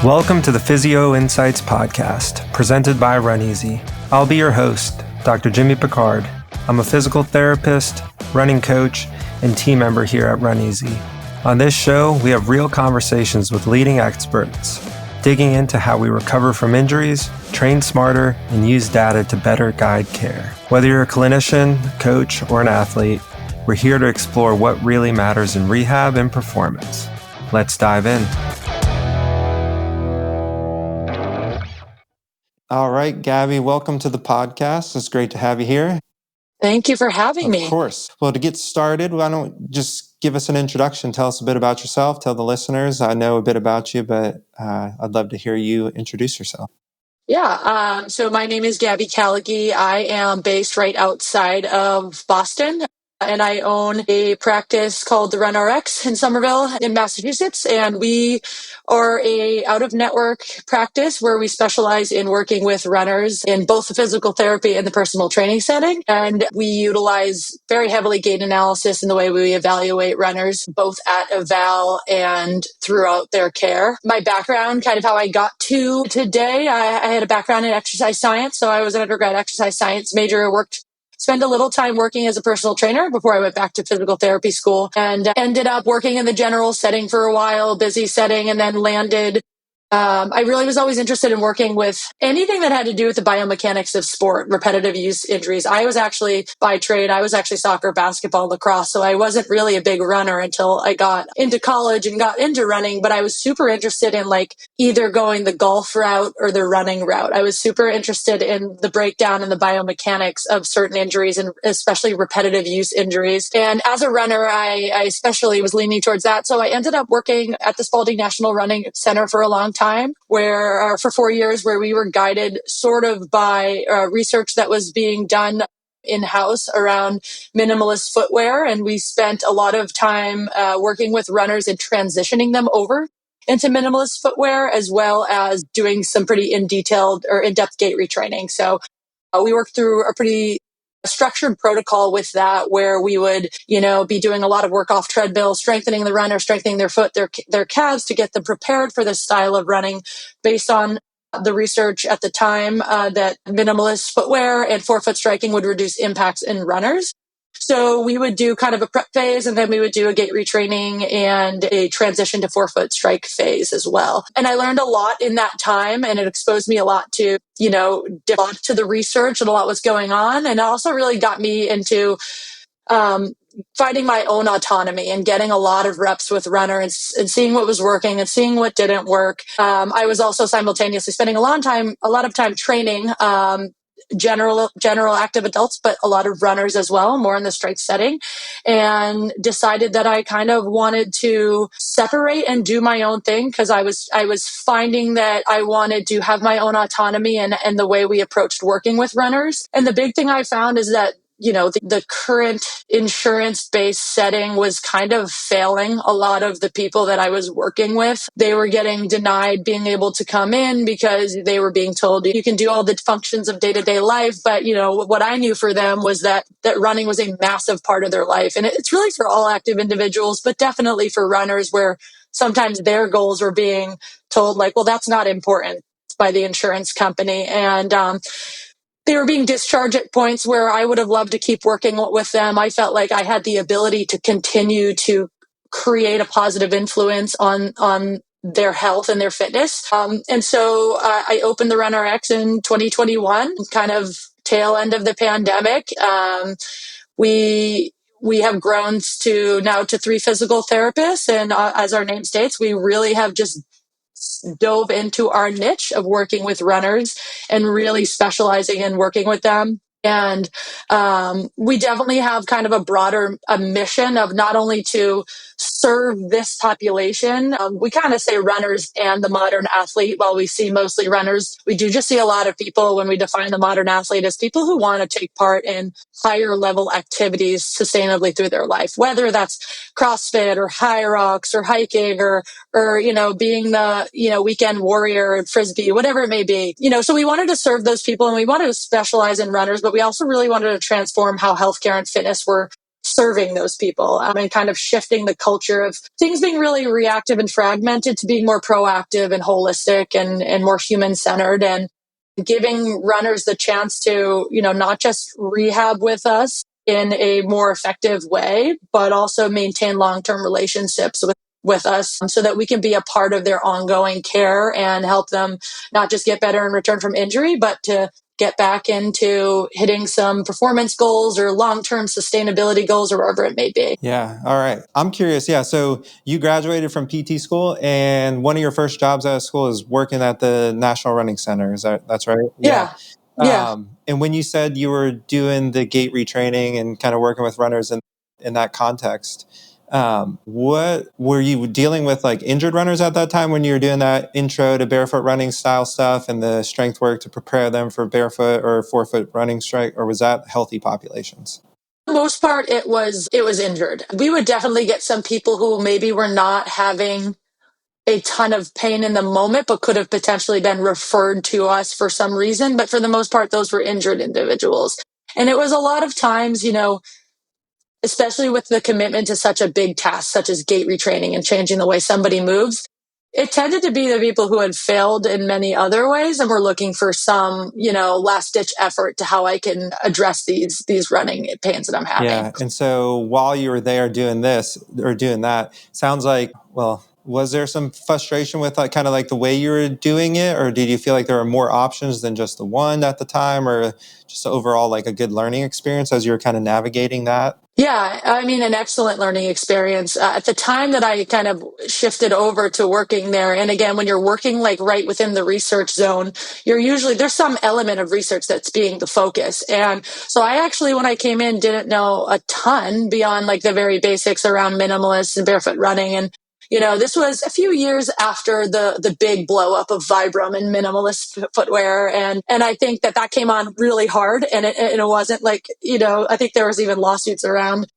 Welcome to the Physio Insights podcast, presented by RunEasy. I'll be your host, Dr. Jimmy Picard. I'm a physical therapist, running coach, and team member here at RunEasy. On this show, we have real conversations with leading experts, digging into how we recover from injuries, train smarter, and use data to better guide care. Whether you're a clinician, coach, or an athlete, we're here to explore what really matters in rehab and performance. Let's dive in. All right, Gabby, welcome to the podcast. It's great to have you here. Thank you for having me. Of course. Well, to get started, why don't you just give us an introduction? Tell us a bit about yourself. Tell the listeners. I know a bit about you, but I'd love to hear you introduce yourself. Yeah. So my name is Gabby Callagy. I am based right outside of Boston, and I own a practice called the RunRx in Somerville in Massachusetts. And we are a out-of-network practice where we specialize in working with runners in both the physical therapy and the personal training setting. And we utilize very heavily gait analysis in the way we evaluate runners, both at eval and throughout their care. My background, kind of how I got to today, I had a background in exercise science. So I was an undergrad exercise science major, spent a little time working as a personal trainer before I went back to physical therapy school, and ended up working in the general setting for a while, busy setting, and then landed. I really was always interested in working with anything that had to do with the biomechanics of sport, repetitive use injuries. I was actually, by trade, soccer, basketball, lacrosse. So I wasn't really a big runner until I got into college and got into running, but I was super interested in either going the golf route or the running route. I was super interested in the breakdown and the biomechanics of certain injuries, and especially repetitive use injuries. And as a runner, I especially was leaning towards that. So I ended up working at the Spalding National Running Center for a long time, where for 4 years, where we were guided sort of by research that was being done in-house around minimalist footwear. And we spent a lot of time working with runners and transitioning them over into minimalist footwear, as well as doing some pretty in-depth gait retraining. So we worked through a pretty structured protocol with that, where we would, be doing a lot of work off treadmill, strengthening the runner, strengthening their foot, their calves to get them prepared for this style of running based on the research at the time that minimalist footwear and forefoot striking would reduce impacts in runners. So we would do kind of a prep phase, and then we would do a gait retraining and a transition to forefoot strike phase as well. And I learned a lot in that time, and it exposed me a lot to, to the research, and a lot was going on. And it also really got me into finding my own autonomy and getting a lot of reps with runners and seeing what was working and seeing what didn't work. I was also simultaneously spending a lot of time training general active adults, but a lot of runners as well, more in the strength setting, and decided that I kind of wanted to separate and do my own thing, because I was finding that I wanted to have my own autonomy and the way we approached working with runners. And the big thing I found is that the current insurance-based setting was kind of failing a lot of the people that I was working with. They were getting denied being able to come in because they were being told you can do all the functions of day-to-day life. But, what I knew for them was that running was a massive part of their life. And it's really for all active individuals, but definitely for runners, where sometimes their goals were being told well, that's not important by the insurance company. And, they were being discharged at points where I would have loved to keep working with them. I felt like I had the ability to continue to create a positive influence on their health and their fitness. And so I opened the RunRx in 2021, kind of tail end of the pandemic. We have grown to 3 physical therapists. And as our name states, we really have just dove into our niche of working with runners and really specializing in working with them. And we definitely have kind of a mission of not only to serve this population. We kind of say runners and the modern athlete. While we see mostly runners, we do just see a lot of people when we define the modern athlete as people who want to take part in higher level activities sustainably through their life, whether that's CrossFit or high rocks or hiking or being the, weekend warrior, frisbee, whatever it may be. So we wanted to serve those people, and we wanted to specialize in runners, but we also really wanted to transform how healthcare and fitness were serving those people, and kind of shifting the culture of things being really reactive and fragmented to being more proactive and holistic and more human centered, and giving runners the chance to, not just rehab with us in a more effective way, but also maintain long-term relationships with us so that we can be a part of their ongoing care and help them not just get better in return from injury, but to get back into hitting some performance goals or long-term sustainability goals or wherever it may be. Yeah. All right. I'm curious. Yeah. So you graduated from PT school, and one of your first jobs out of school is working at the National Running Center. That's right? Yeah. Yeah. Yeah. And when you said you were doing the gait retraining and kind of working with runners in that context, what were you dealing with, like injured runners at that time when you were doing that intro to barefoot running style stuff and the strength work to prepare them for barefoot or forefoot running strike, or was that healthy populations? For the most part, it was injured. We would definitely get some people who maybe were not having a ton of pain in the moment, but could have potentially been referred to us for some reason. But for the most part, those were injured individuals. And it was a lot of times, especially with the commitment to such a big task, such as gait retraining and changing the way somebody moves, it tended to be the people who had failed in many other ways and were looking for some, last ditch effort to how I can address these running pains that I'm having. Yeah. And so while you were there doing this or doing that, sounds like, well, was there some frustration with like kind of like the way you were doing it, or did you feel like there were more options than just the one at the time, or just overall like a good learning experience as you were kind of navigating that? Yeah, I mean, an excellent learning experience. At the time that I kind of shifted over to working there, and again, when you're working like right within the research zone, there's some element of research that's being the focus. And so I actually, when I came in, didn't know a ton beyond like the very basics around minimalist and barefoot running. And this was a few years after the big blow up of Vibram and minimalist footwear. And I think that came on really hard. And it wasn't like, I think there was even lawsuits around,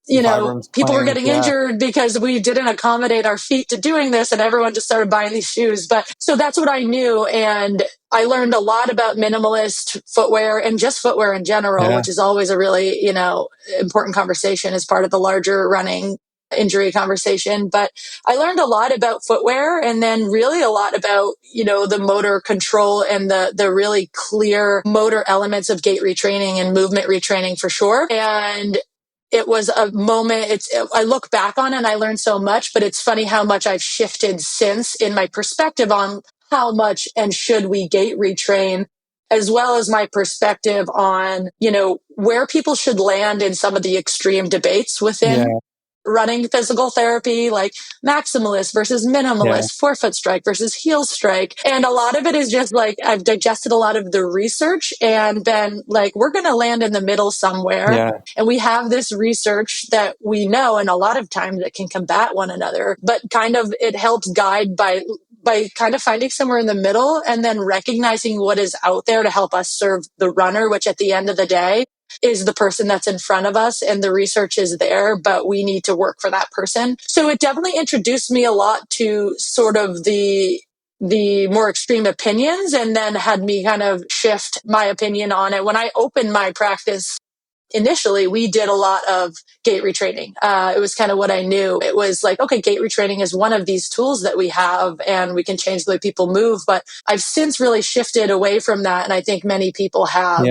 Vibram's people were claims, getting yeah. injured because we didn't accommodate our feet to doing this. And everyone just started buying these shoes. But so that's what I knew. And I learned a lot about minimalist footwear and just footwear in general, Yeah. which is always a really, important conversation as part of the larger running injury conversation. But I learned a lot about footwear, and then really a lot about, the motor control and the really clear motor elements of gait retraining and movement retraining for sure. And it was a moment I look back on and I learned so much, but it's funny how much I've shifted since in my perspective on how much and should we gait retrain, as well as my perspective on, where people should land in some of the extreme debates within running physical therapy, like maximalist versus minimalist, forefoot strike versus heel strike. And a lot of it is just like I've digested a lot of the research and been like, we're going to land in the middle somewhere. Yeah. And we have this research that we know, and a lot of times it can combat one another, but kind of it helps guide by kind of finding somewhere in the middle and then recognizing what is out there to help us serve the runner, which at the end of the day is the person that's in front of us, and the research is there, but we need to work for that person. So it definitely introduced me a lot to sort of the more extreme opinions, and then had me kind of shift my opinion on it. When I opened my practice initially, we did a lot of gait retraining. It was kind of what I knew. It was like, okay, gait retraining is one of these tools that we have and we can change the way people move. But I've since really shifted away from that. And I think many people have,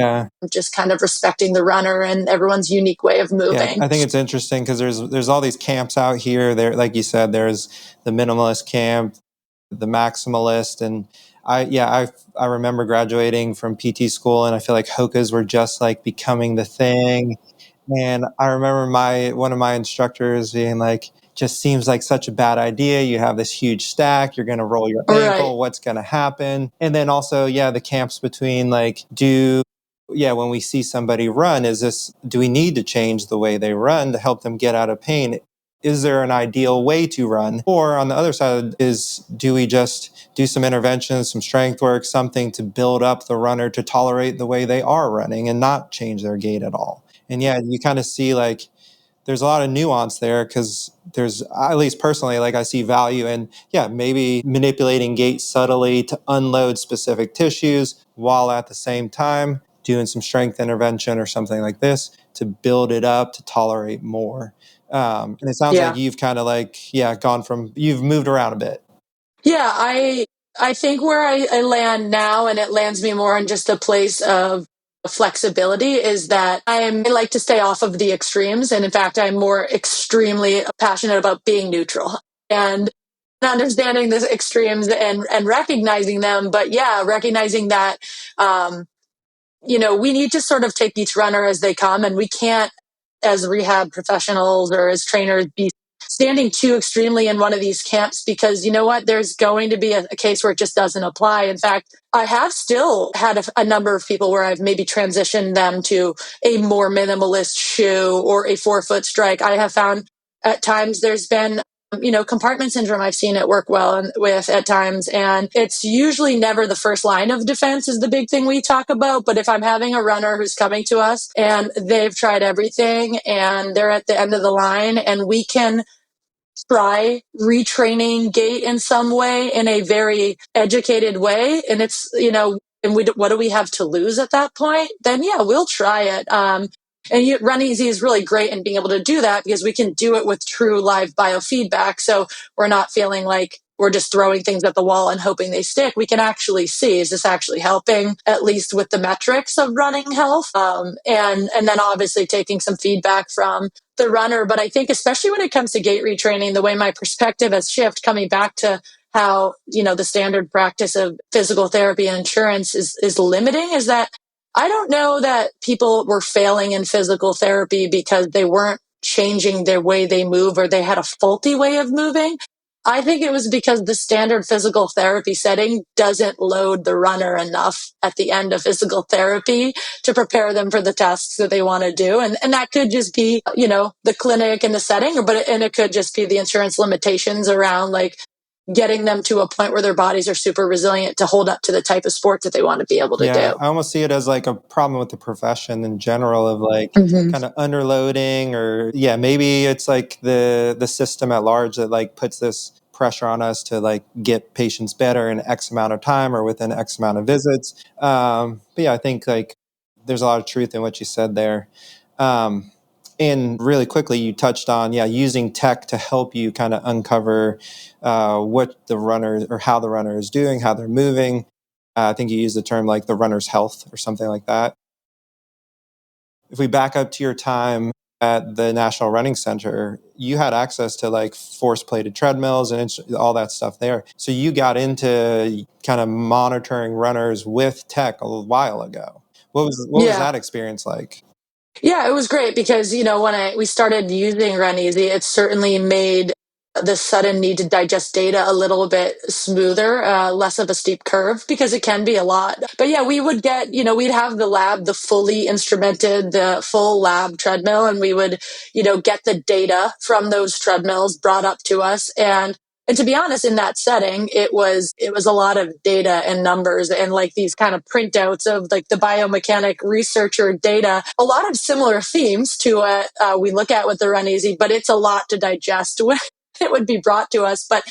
just kind of respecting the runner and everyone's unique way of moving. Yeah, I think it's interesting because there's all these camps out here. There, like you said, there's the minimalist camp, the maximalist, and I remember graduating from PT school, and I feel like Hokas were just like becoming the thing. And I remember one of my instructors being like, "Just seems like such a bad idea. You have this huge stack. You're going to roll your ankle. Right. What's going to happen?" And then also, the camps between like, when we see somebody run, do we need to change the way they run to help them get out of pain? Is there an ideal way to run? Or on the other side do we just do some interventions, some strength work, something to build up the runner to tolerate the way they are running and not change their gait at all? And you kind of see like, there's a lot of nuance there because there's, at least personally, like I see value in, maybe manipulating gait subtly to unload specific tissues while at the same time doing some strength intervention or something like this to build it up to tolerate more. And it sounds like you've kind of you've moved around a bit. Yeah, I think where I land now, and it lands me more in just a place of flexibility, is that I like to stay off of the extremes. And in fact, I'm more extremely passionate about being neutral and understanding the extremes and recognizing them. But yeah, recognizing that, we need to sort of take each runner as they come, and we can't, as rehab professionals or as trainers, be standing too extremely in one of these camps, because you know what, there's going to be a case where it just doesn't apply. In fact, I have still had a number of people where I've maybe transitioned them to a more minimalist shoe or a 4-foot strike. I have found at times there's been compartment syndrome I've seen it work well with at times. And it's usually never the first line of defense is the big thing we talk about. But if I'm having a runner who's coming to us and they've tried everything and they're at the end of the line, and we can try retraining gait in some way in a very educated way, and it's, and what do we have to lose at that point? Then yeah, we'll try it. And Run Easy is really great in being able to do that, because we can do it with true live biofeedback. So we're not feeling like we're just throwing things at the wall and hoping they stick. We can actually see, is this actually helping, at least with the metrics of running health? And then obviously taking some feedback from the runner. But I think especially when it comes to gait retraining, the way my perspective has shifted, coming back to how, the standard practice of physical therapy and insurance is limiting, is that I don't know that people were failing in physical therapy because they weren't changing their way they move or they had a faulty way of moving. I think it was because the standard physical therapy setting doesn't load the runner enough at the end of physical therapy to prepare them for the tasks that they want to do. And that could just be, the clinic and the setting, and it could just be the insurance limitations around like getting them to a point where their bodies are super resilient to hold up to the type of sport that they want to be able to do. I almost see it as like a problem with the profession in general of like kind of underloading, or maybe it's like the system at large that like puts this pressure on us to like get patients better in X amount of time or within X amount of visits. But I think like there's a lot of truth in what you said there. And really quickly, you touched on, using tech to help you kind of uncover what the runner or how the runner is doing, how they're moving. I think you used the term like the runner's health or something like that. If we back up to your time at the National Running Center, you had access to like force-plated treadmills and all that stuff there. So you got into kind of monitoring runners with tech a while ago. What was that experience like? Yeah, it was great because, when we started using Run Easy, it certainly made the sudden need to digest data a little bit smoother, less of a steep curve, because it can be a lot. But yeah, we would get, we'd have the fully instrumented, the full lab treadmill, and we would, get the data from those treadmills brought up to us. And to be honest, in that setting, it was a lot of data and numbers and like these kind of printouts of like the biomechanic researcher data, a lot of similar themes to what we look at with the Run Easy, but it's a lot to digest when it would be brought to us. But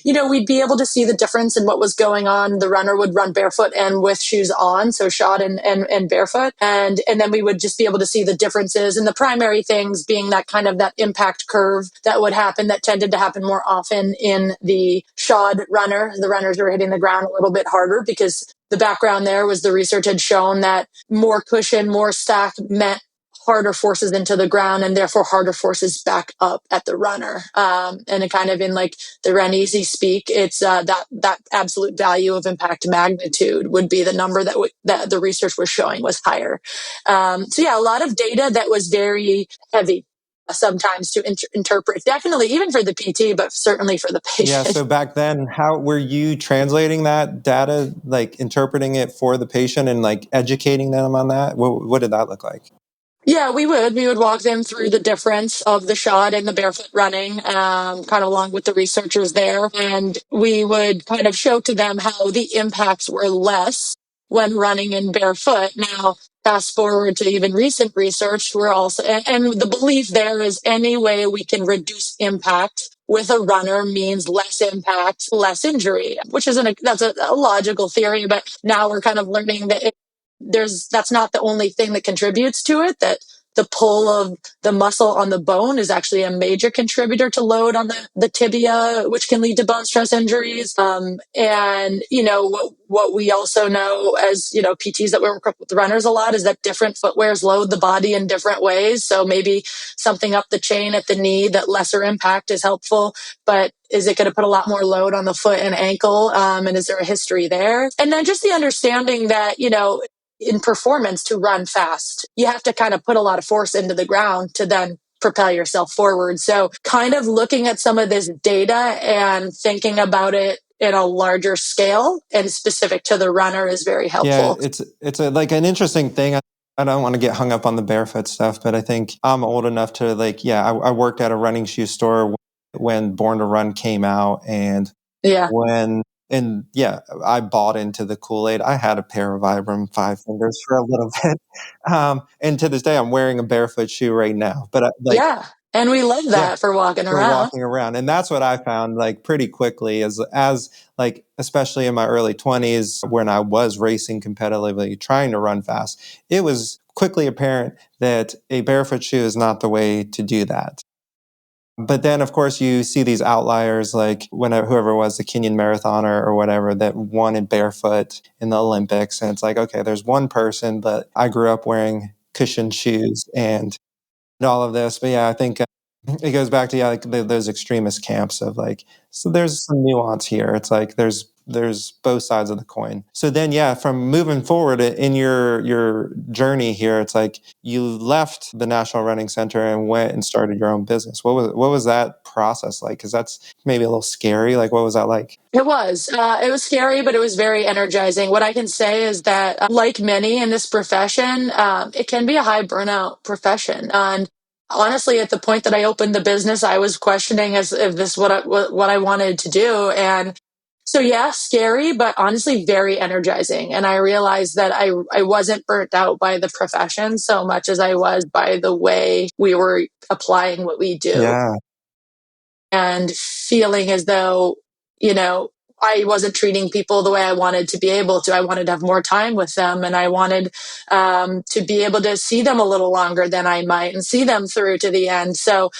we'd be able to see the difference in what was going on. The runner would run barefoot and with shoes on, so shod and barefoot. And then we would just be able to see the differences. And the primary things being that kind of that impact curve that would happen, that tended to happen more often in the shod runner. The runners were hitting the ground a little bit harder because the background there was the research had shown that more cushion, more stack meant harder forces into the ground and therefore harder forces back up at the runner. And it kind of in like the Run Easy speak, it's that absolute value of impact magnitude would be the number that the research was showing was higher. So yeah, a lot of data that was very heavy sometimes to interpret, definitely even for the PT, but certainly for the patient. Yeah. So back then, how were you translating that data, like interpreting it for the patient and like educating them on that? What did that look like? Yeah, we would walk them through the difference of the shod and the barefoot running, kind of along with the researchers there. And we would kind of show to them how the impacts were less when running in barefoot. Now, fast forward to even recent research, we're also, and the belief there is any way we can reduce impact with a runner means less impact, less injury, which is that's a logical theory. But now we're kind of learning that that's not the only thing that contributes to it, that the pull of the muscle on the bone is actually a major contributor to load on the tibia, which can lead to bone stress injuries. And, what we also know as, PTs that work with runners a lot is that different footwears load the body in different ways. So maybe something up the chain at the knee that lesser impact is helpful, but is it going to put a lot more load on the foot and ankle? And is there a history there? And then just the understanding that, in performance to run fast, you have to kind of put a lot of force into the ground to then propel yourself forward. So kind of looking at some of this data and thinking about it in a larger scale and specific to the runner is very helpful. Yeah, it's like an interesting thing. I don't want to get hung up on the barefoot stuff, but I think I'm old enough to I worked at a running shoe store when Born to Run came out, and yeah, I bought into the Kool-Aid. I had a pair of Vibram Five Fingers for a little bit, and to this day, I'm wearing a barefoot shoe right now. But yeah. And we love that for walking around. And that's what I found like pretty quickly as like, especially in my early 20s when I was racing competitively, trying to run fast, it was quickly apparent that a barefoot shoe is not the way to do that. But then, of course, you see these outliers like whoever was the Kenyan marathoner or whatever that won in barefoot in the Olympics. And it's like, okay, there's one person, but I grew up wearing cushioned shoes and all of this. But yeah, I think it goes back to those extremist camps of like, so there's some nuance here. It's like there's both sides of the coin. So then from moving forward in your journey here, it's like you left the National Running Center and went and started your own business. What was that process like? Because that's maybe a little scary. Like, what was that like? It was scary, but it was very energizing. What I can say is that, like many in this profession, it can be a high burnout profession. And honestly, at the point that I opened the business, I was questioning as if this is what I wanted to do. And so, yeah, scary, but honestly, very energizing. And I realized that I wasn't burnt out by the profession so much as I was by the way we were applying what we do. Yeah. And feeling as though, I wasn't treating people the way I wanted to be able to. I wanted to have more time with them, and I wanted to be able to see them a little longer than I might and see them through to the end. So,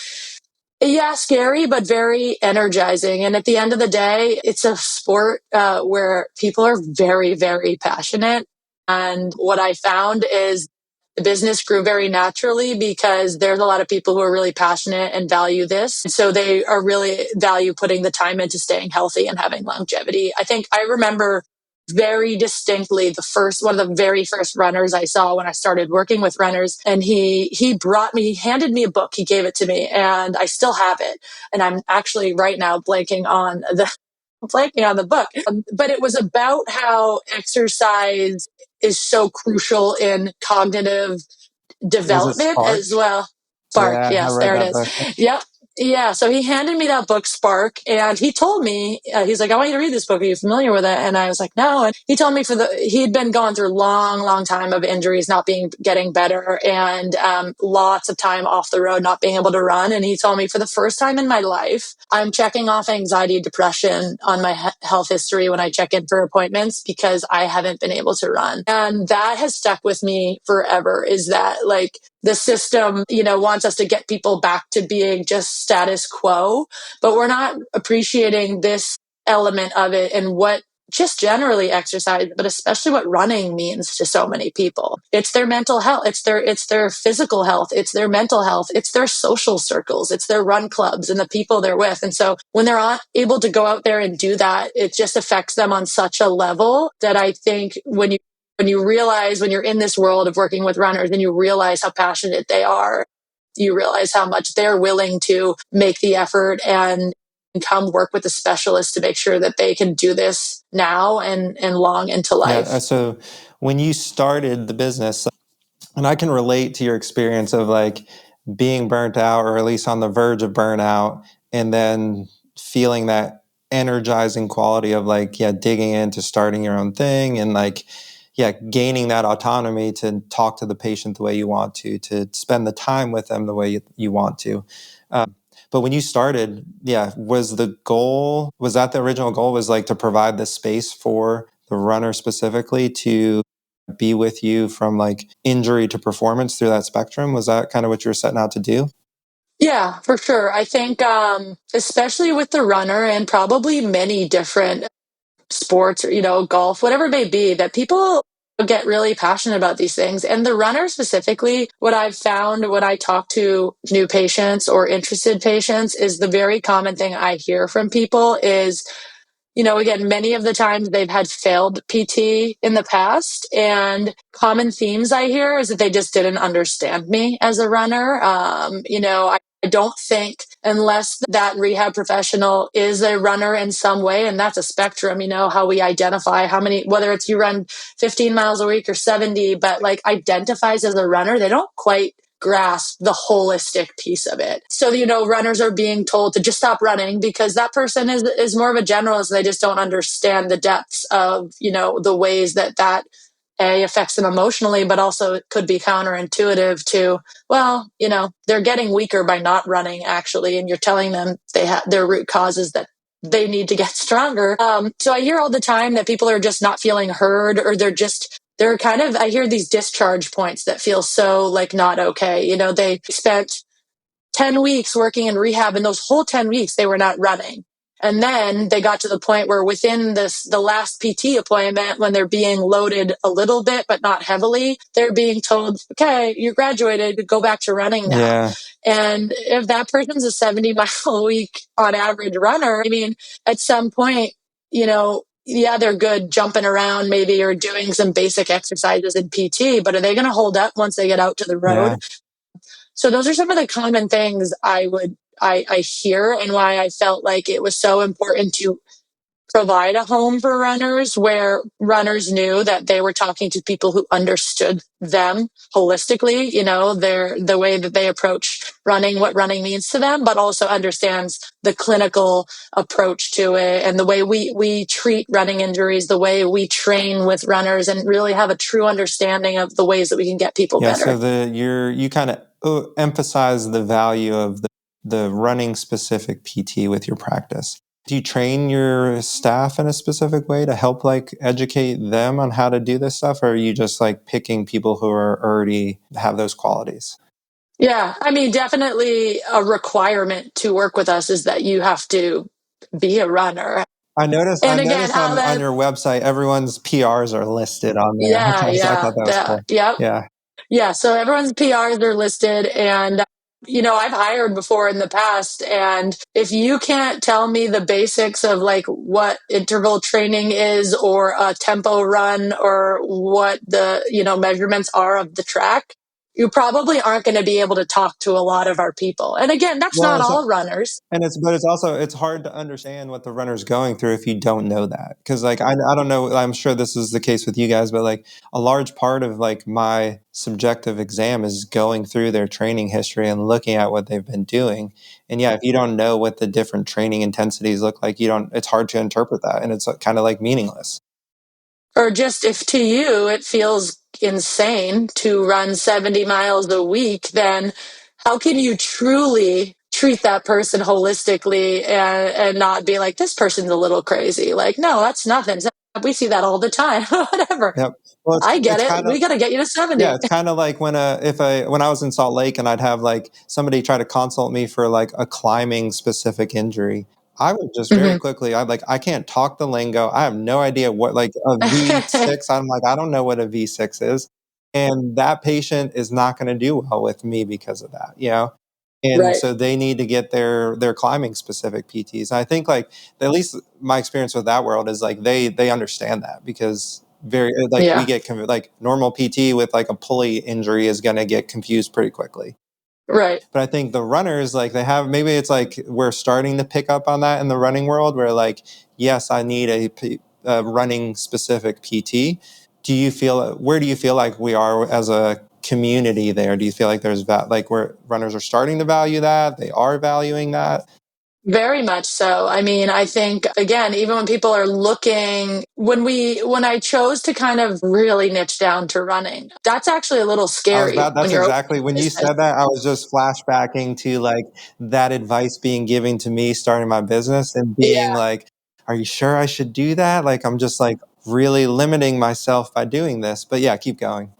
yeah, scary, but very energizing. And at the end of the day, it's a sport where people are very, very passionate. And what I found is the business grew very naturally because there's a lot of people who are really passionate and value this. So they are really value putting the time into staying healthy and having longevity. I think I remember very distinctly one of the very first runners I saw when I started working with runners. And he handed me a book. He gave it to me and I still have it. And I'm actually right now blanking on the book. But it was about how exercise is so crucial in cognitive development as well. Spark, Yeah, I yes, read there it that is. book. Yep. Yeah, so he handed me that book, Spark, and he told me, he's like, I want you to read this book. Are you familiar with it? And I was like, no. And he told me he'd been going through long, long time of injuries, getting better, and lots of time off the road, not being able to run. And he told me for the first time in my life, I'm checking off anxiety, depression on my health history when I check in for appointments because I haven't been able to run. And that has stuck with me forever, is that like, the system, wants us to get people back to being just status quo, but we're not appreciating this element of it and what just generally exercise, but especially what running means to so many people. It's their mental health. It's their physical health. It's their mental health. It's their social circles. It's their run clubs and the people they're with. And so when they're not able to go out there and do that, it just affects them on such a level that I think when you realize, when you're in this world of working with runners and you realize how passionate they are, you realize how much they're willing to make the effort and come work with a specialist to make sure that they can do this now and long into life. Yeah. So when you started the business, and I can relate to your experience of like being burnt out or at least on the verge of burnout and then feeling that energizing quality of like, digging into starting your own thing and like, gaining that autonomy to talk to the patient the way you want to spend the time with them the way you want to. But when you started, was that the original goal was like to provide the space for the runner specifically to be with you from like injury to performance through that spectrum? Was that kind of what you were setting out to do? Yeah, for sure. I think, especially with the runner and probably many different sports or, golf, whatever it may be, that people get really passionate about these things. And the runner specifically, what I've found when I talk to new patients or interested patients is the very common thing I hear from people is, again, many of the times they've had failed PT in the past, and common themes I hear is that they just didn't understand me as a runner. I don't think unless that rehab professional is a runner in some way, and that's a spectrum, how we identify how many, whether it's you run 15 miles a week or 70, but like identifies as a runner, they don't quite grasp the holistic piece of it. So, runners are being told to just stop running because that person is more of a generalist. They just don't understand the depths of, the ways that affects them emotionally, but also it could be counterintuitive to, well, they're getting weaker by not running actually. And you're telling them their root causes that they need to get stronger. So I hear all the time that people are just not feeling heard, or I hear these discharge points that feel so like not okay. They spent 10 weeks working in rehab, and those whole 10 weeks they were not running. And then they got to the point where within the last PT appointment, when they're being loaded a little bit, but not heavily, they're being told, okay, you graduated, go back to running now. Yeah. And if that person's a 70-mile a week on average runner, I mean, at some point, yeah, they're good jumping around maybe or doing some basic exercises in PT, but are they going to hold up once they get out to the road? Yeah. So those are some of the common things I hear, and why I felt like it was so important to provide a home for runners where runners knew that they were talking to people who understood them holistically, the way that they approach running, what running means to them, but also understands the clinical approach to it and the way we treat running injuries, the way we train with runners, and really have a true understanding of the ways that we can get people better. So you kind of emphasize the value of the running specific PT with your practice. Do you train your staff in a specific way to help like educate them on how to do this stuff? Or are you just like picking people who are already have those qualities? Yeah, I mean, definitely a requirement to work with us is that you have to be a runner. I noticed And again, how on your website, everyone's PRs are listed on there. yeah, I yeah, thought that was cool. yep. Yeah. Yeah, so everyone's PRs are listed, and I've hired before in the past, and if you can't tell me the basics of like what interval training is or a tempo run or what the, measurements are of the track, you probably aren't going to be able to talk to a lot of our people. And again, that's Well, not all runners. and it's hard to understand what the runner's going through if you don't know that. Because like I don't know, I'm sure this is the case with you guys, but like a large part of like my subjective exam is going through their training history and looking at what they've been doing. And yeah, if you don't know what the different training intensities look like, it's hard to interpret that, and it's kind of like meaningless. Or just if to you it feels insane to run 70 miles a week, then how can you truly treat that person holistically and not be like, this person's a little crazy? Like, no, that's nothing. We see that all the time. Whatever. Yep. Well, I get it's it. kind of We got to get you to 70. yeah, it's kind of like when I was in Salt Lake and I'd have like somebody try to consult me for like a climbing specific injury. I would just very Mhm. quickly, I can't talk the lingo. I have no idea what like a V6. I'm like, I don't know what a V6 is. And that patient is not going to do well with me because of that. And Right. so they need to get their climbing specific PTs. And I think like at least my experience with that world is like they understand that, because very like we Yeah. get like normal PT with like a pulley injury is going to get confused pretty quickly. Right. But I think the runners, like maybe it's like we're starting to pick up on that in the running world where like, yes, I need a running specific PT. Where do you feel like we are as a community there? Do you feel like like where runners are starting to value that? They are valuing that? Very much so. I mean, I think again, even when people are looking, when I chose to kind of really niche down to running, that's actually a little scary when That's you're exactly, when opening a you business. said that, I was just flashbacking to like that advice being given to me starting my business and being Yeah. like, are you sure I should do that? Like, I'm just like really limiting myself by doing this. But yeah, keep going.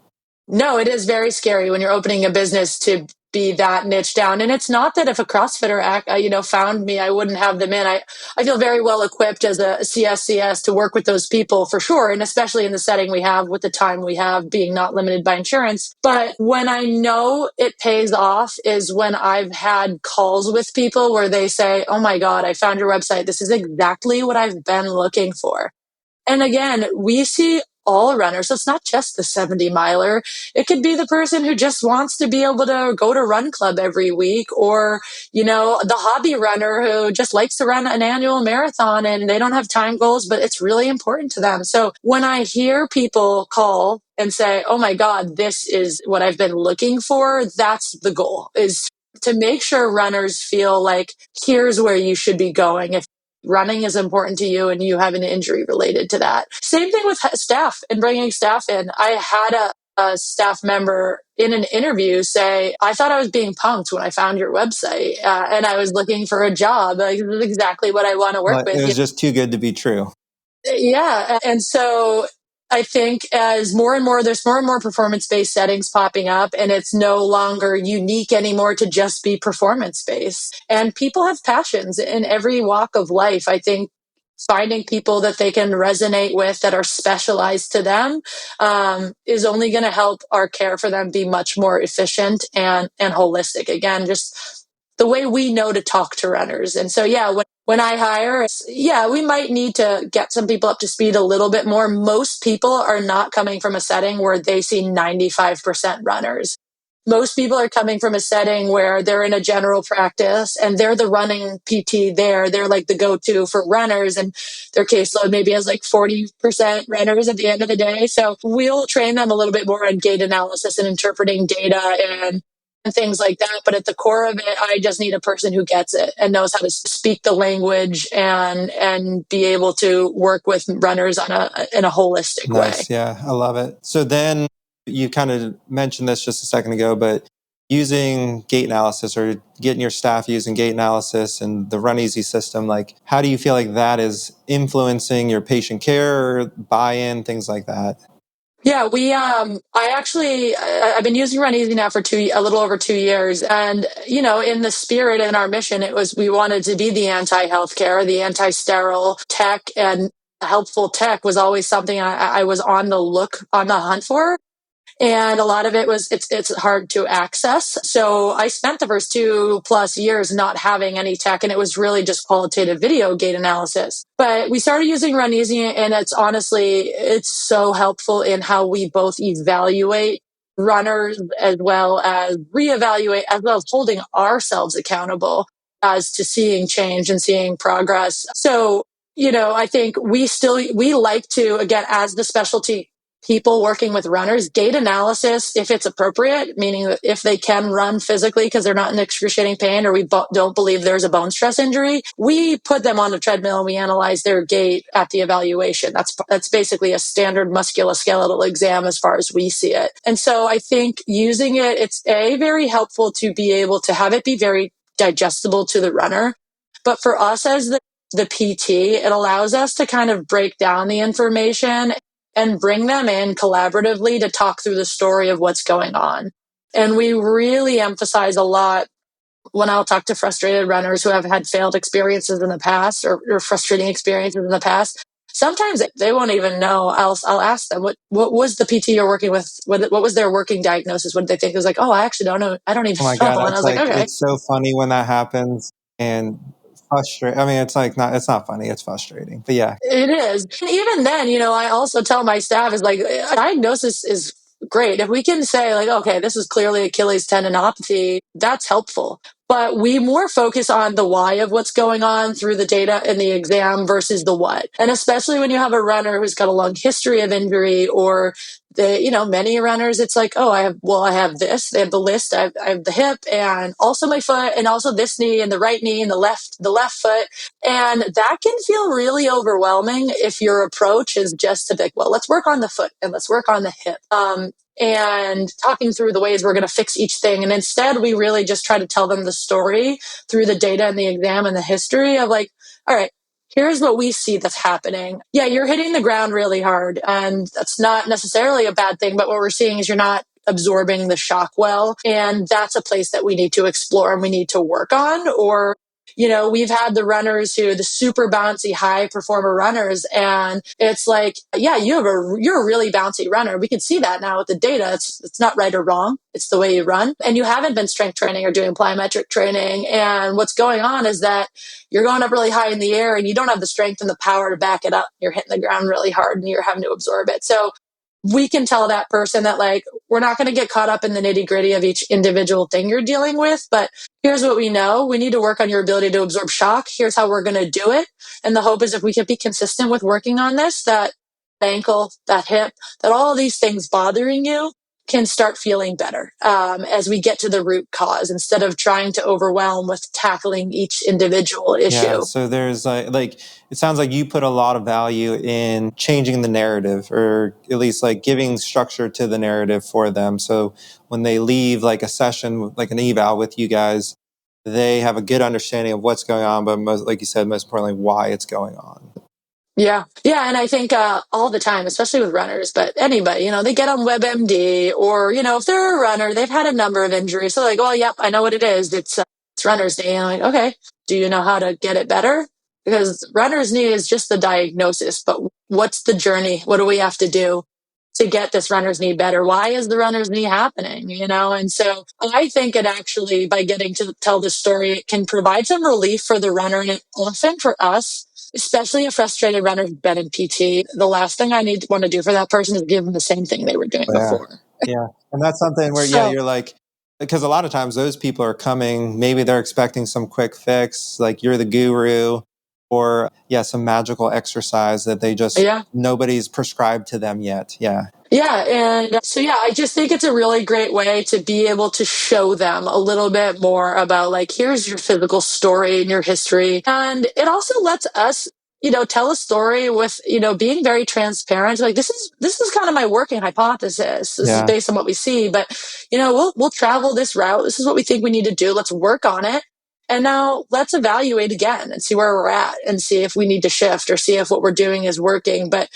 No, it is very scary when you're opening a business to be that niche down. And it's not that if a CrossFitter found me, I wouldn't have them in. I feel very well equipped as a CSCS to work with those people for sure. And especially in the setting we have with the time we have being not limited by insurance. But when I know it pays off is when I've had calls with people where they say, oh my God, I found your website. This is exactly what I've been looking for. And again, we see all runners. So it's not just the 70 miler. It could be the person who just wants to be able to go to run club every week, or, the hobby runner who just likes to run an annual marathon and they don't have time goals, but it's really important to them. So when I hear people call and say, oh my God, this is what I've been looking for, that's the goal, is to make sure runners feel like here's where you should be going if running is important to you and you have an injury related to that. Same thing with staff and bringing staff in. I had a staff member in an interview say, I thought I was being punked when I found your website and I was looking for a job. Like, this is exactly what I want to work with. It was just too good to be true. Yeah. And so I think as more and more, there's more and more performance-based settings popping up, and it's no longer unique anymore to just be performance-based. And people have passions in every walk of life. I think finding people that they can resonate with that are specialized to them is only going to help our care for them be much more efficient and holistic. Again, just the way we know to talk to runners. And so, yeah, when I hire, we might need to get some people up to speed a little bit more. Most people are not coming from a setting where they see 95% runners. Most people are coming from a setting where they're in a general practice and they're the running PT there. They're like the go-to for runners, and their caseload maybe has like 40% runners at the end of the day. So we'll train them a little bit more on gait analysis and interpreting data and things like that. But at the core of it, I just need a person who gets it and knows how to speak the language and be able to work with runners in a holistic way. Nice. Yeah, I love it. So then you kind of mentioned this just a second ago, but using gait analysis or getting your staff using gait analysis and the RunEasy system, like how do you feel like that is influencing your patient care, buy-in, things like that? Yeah, I've been using RunEasy now for a little over 2 years. And, in the spirit and our mission, we wanted to be the anti-healthcare, the anti-sterile tech, and helpful tech was always something I was on the hunt for. And a lot of it was, it's hard to access. So I spent the first 2+ years not having any tech, and it was really just qualitative video gait analysis. But we started using RunEasy, and it's so helpful in how we both evaluate runners as well as reevaluate, as well as holding ourselves accountable as to seeing change and seeing progress. So, I think we like to, again, as the specialty people working with runners, gait analysis, if it's appropriate, meaning that if they can run physically because they're not in excruciating pain, or we don't believe there's a bone stress injury, we put them on the treadmill and we analyze their gait at the evaluation. That's basically a standard musculoskeletal exam as far as we see it. And so I think using it's very helpful to be able to have it be very digestible to the runner. But for us as the PT, it allows us to kind of break down the information and bring them in collaboratively to talk through the story of what's going on. And we really emphasize a lot when I'll talk to frustrated runners who have had failed experiences in the past or frustrating experiences in the past. Sometimes they won't even know. I'll ask them, what was the PT you're working with? What was their working diagnosis? What did they think? It was like, oh, I actually don't know. I don't even Oh my know. God, And I was like, okay. it's so funny when that happens and frustrating. I mean, it's not funny. It's frustrating, but yeah. It is. And even then, I also tell my staff is like, a diagnosis is great. If we can say like, okay, this is clearly Achilles tendinopathy, that's helpful. But we more focus on the why of what's going on through the data in the exam versus the what. And especially when you have a runner who's got a long history of injury, or many runners, it's like, oh, I have this. They have the list. I have the hip and also my foot and also this knee and the right knee and the left foot. And that can feel really overwhelming if your approach is just to be, well, let's work on the foot and let's work on the hip. And talking through the ways we're going to fix each thing. And instead, we really just try to tell them the story through the data and the exam and the history of like, all right, here's what we see that's happening. Yeah, you're hitting the ground really hard, and that's not necessarily a bad thing, but what we're seeing is you're not absorbing the shock well. And that's a place that we need to explore and we need to work on. Or, we've had the runners the super bouncy high performer runners. And it's like, yeah, you're a really bouncy runner. We can see that now with the data. It's not right or wrong. It's the way you run. And you haven't been strength training or doing plyometric training. And what's going on is that you're going up really high in the air and you don't have the strength and the power to back it up. You're hitting the ground really hard and you're having to absorb it. So we can tell that person that, like, we're not going to get caught up in the nitty gritty of each individual thing you're dealing with, but here's what we know. We need to work on your ability to absorb shock. Here's how we're going to do it. And the hope is if we can be consistent with working on this, that ankle, that hip, that all of these things bothering you can start feeling better as we get to the root cause instead of trying to overwhelm with tackling each individual issue. Yeah, so there's like it sounds like you put a lot of value in changing the narrative, or at least like giving structure to the narrative for them. So when they leave like a session, like an eval with you guys, they have a good understanding of what's going on, but like you said, most importantly, why it's going on. Yeah. Yeah. And I think all the time, especially with runners, but anybody, they get on WebMD or, if they're a runner, they've had a number of injuries. So like, oh, yep, I know what it is. It's runner's knee. And I'm like, okay, do you know how to get it better? Because runner's knee is just the diagnosis, but what's the journey? What do we have to do to get this runner's knee better? Why is the runner's knee happening? And so I think it actually, by getting to tell this story, it can provide some relief for the runner and often for us, especially a frustrated runner who's been in PT. The last thing I want to do for that person is give them the same thing they were doing before. Yeah. And that's something where, you're like, because a lot of times those people are coming, maybe they're expecting some quick fix, like you're the guru, or some magical exercise that they just, nobody's prescribed to them yet. Yeah. Yeah. And so, I just think it's a really great way to be able to show them a little bit more about, like, here's your physical story and your history. And it also lets us, tell a story with, being very transparent. Like, this is kind of my working hypothesis. This is based on what we see, but, we'll travel this route. This is what we think we need to do. Let's work on it. And now let's evaluate again and see where we're at and see if we need to shift or see if what we're doing is working. But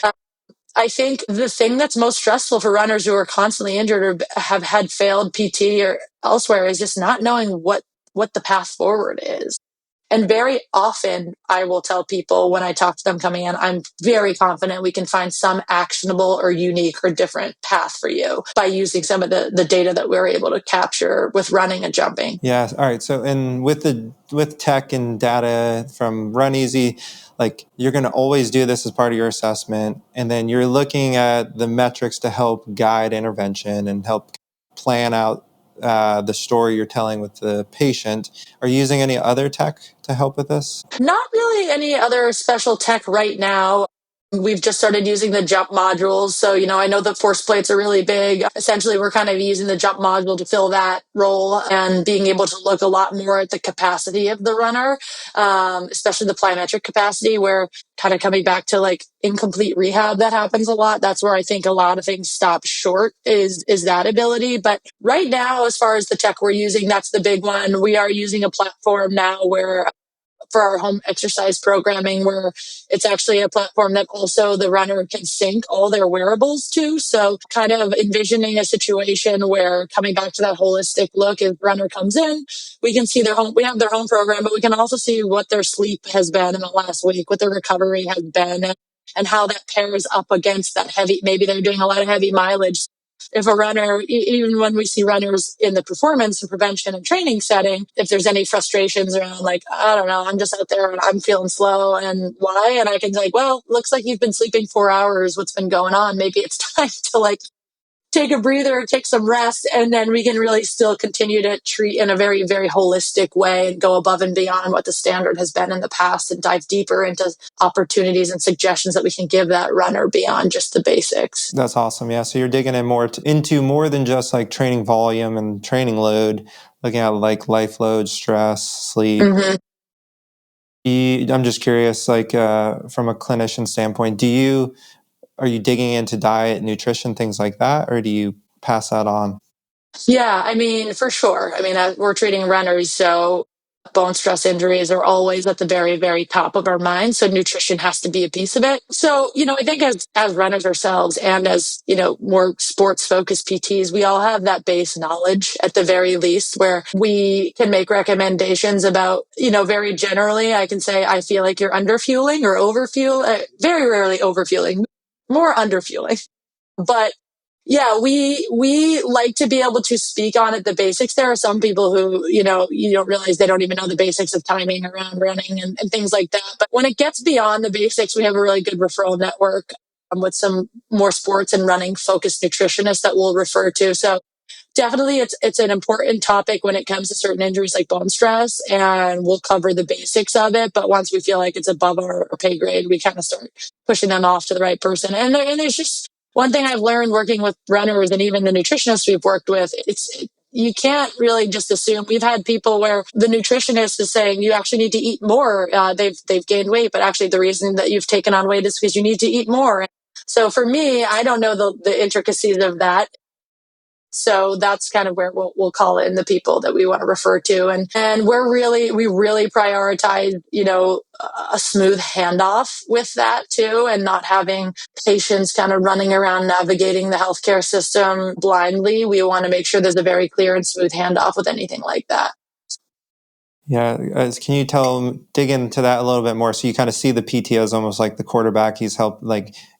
I think the thing that's most stressful for runners who are constantly injured or have had failed PT or elsewhere is just not knowing what the path forward is. And very often I will tell people when I talk to them coming in, I'm very confident we can find some actionable or unique or different path for you by using some of the data that we're able to capture with running and jumping. Yeah. All right. So, and with tech and data from RunEasy, like you're going to always do this as part of your assessment. And then you're looking at the metrics to help guide intervention and help plan out the story you're telling with the patient. Are you using any other tech to help with this? Not really any other special tech right now. We've just started using the jump modules. So, I know the force plates are really big. Essentially, we're kind of using the jump module to fill that role and being able to look a lot more at the capacity of the runner, especially the plyometric capacity, where kind of coming back to like incomplete rehab, that happens a lot. That's where I think a lot of things stop short is that ability. But right now, as far as the tech we're using, that's the big one. We are using a platform now where for our home exercise programming, where it's actually a platform that also the runner can sync all their wearables to. So kind of envisioning a situation where, coming back to that holistic look, if runner comes in, we can see we have their home program, but we can also see what their sleep has been in the last week, what their recovery has been, and how that pairs up against that heavy, maybe they're doing a lot of heavy mileage. If a runner, even when we see runners in the performance and prevention and training setting, if there's any frustrations around, like, I don't know, I'm just out there and I'm feeling slow and why? And I can like, well, looks like you've been sleeping 4 hours. What's been going on? Maybe it's time to like take a breather, take some rest, and then we can really still continue to treat in a very, very holistic way and go above and beyond what the standard has been in the past and dive deeper into opportunities and suggestions that we can give that runner beyond just the basics. That's awesome. Yeah. So you're digging in more into more than just like training volume and training load, looking at like life load, stress, sleep. Mm-hmm. I'm just curious, like from a clinician standpoint, are you digging into diet, nutrition, things like that, or do you pass that on? Yeah, I mean, for sure. I mean, we're treating runners, so bone stress injuries are always at the very, very top of our mind. So nutrition has to be a piece of it. So, I think as runners ourselves and as, more sports focused PTs, we all have that base knowledge at the very least where we can make recommendations about, very generally, I can say, I feel like you're underfueling or overfuel, very rarely overfueling, more underfueling. But yeah, we like to be able to speak on it, the basics. There are some people who, you don't realize they don't even know the basics of timing around running and things like that. But when it gets beyond the basics, we have a really good referral network with some more sports and running focused nutritionists that we'll refer to. So definitely it's an important topic when it comes to certain injuries like bone stress, and we'll cover the basics of it. But once we feel like it's above our pay grade, we kind of start pushing them off to the right person. And there's just one thing I've learned working with runners and even the nutritionists we've worked with, you can't really just assume. We've had people where the nutritionist is saying you actually need to eat more. They've gained weight, but actually the reason that you've taken on weight is because you need to eat more. So for me, I don't know the intricacies of that. So that's kind of where we'll call in the people that we want to refer to. And we really prioritize, a smooth handoff with that too, and not having patients kind of running around navigating the healthcare system blindly. We want to make sure there's a very clear and smooth handoff with anything like that. Yeah. Can you dig into that a little bit more? So you kind of see the PT as almost like the quarterback.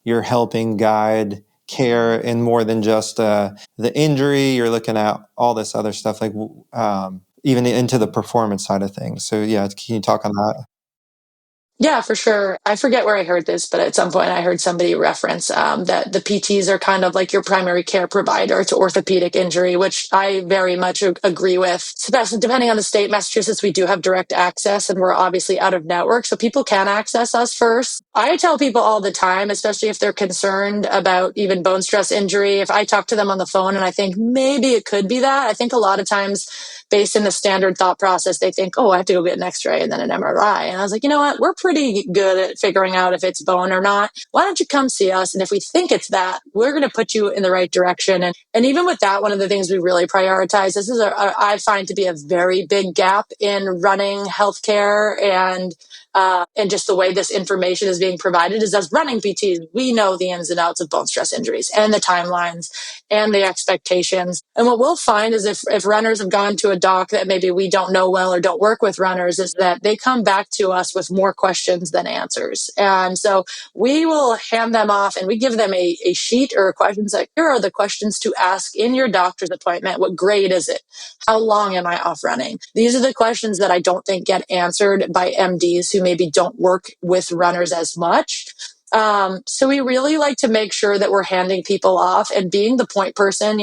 You're helping guide care in more than just the injury. You're looking at all this other stuff, even into the performance side of things. So yeah, can you talk on that? Yeah, for sure. I forget where I heard this, but at some point I heard somebody reference that the PTs are kind of like your primary care provider to orthopedic injury, which I very much agree with. Especially depending on the state, Massachusetts, we do have direct access and we're obviously out of network, so people can access us first. I tell people all the time, especially if they're concerned about even bone stress injury, if I talk to them on the phone and I think maybe it could be that, I think a lot of times based in the standard thought process, they think, oh, I have to go get an x-ray and then an MRI. And I was like, you know what? We're pretty good at figuring out if it's bone or not. Why don't you come see us? And if we think it's that, we're going to put you in the right direction. And even with that, one of the things we really prioritize, this is I find to be a very big gap in running healthcare and just the way this information is being provided is as running PTs, we know the ins and outs of bone stress injuries and the timelines and the expectations. And what we'll find is if runners have gone to a doc that maybe we don't know well or don't work with runners, is that they come back to us with more questions than answers. And so we will hand them off and we give them a sheet or questions like, here are the questions to ask in your doctor's appointment. What grade is it? How long am I off running? These are the questions that I don't think get answered by MDs who maybe don't work with runners as much. So we really like to make sure that we're handing people off and being the point person,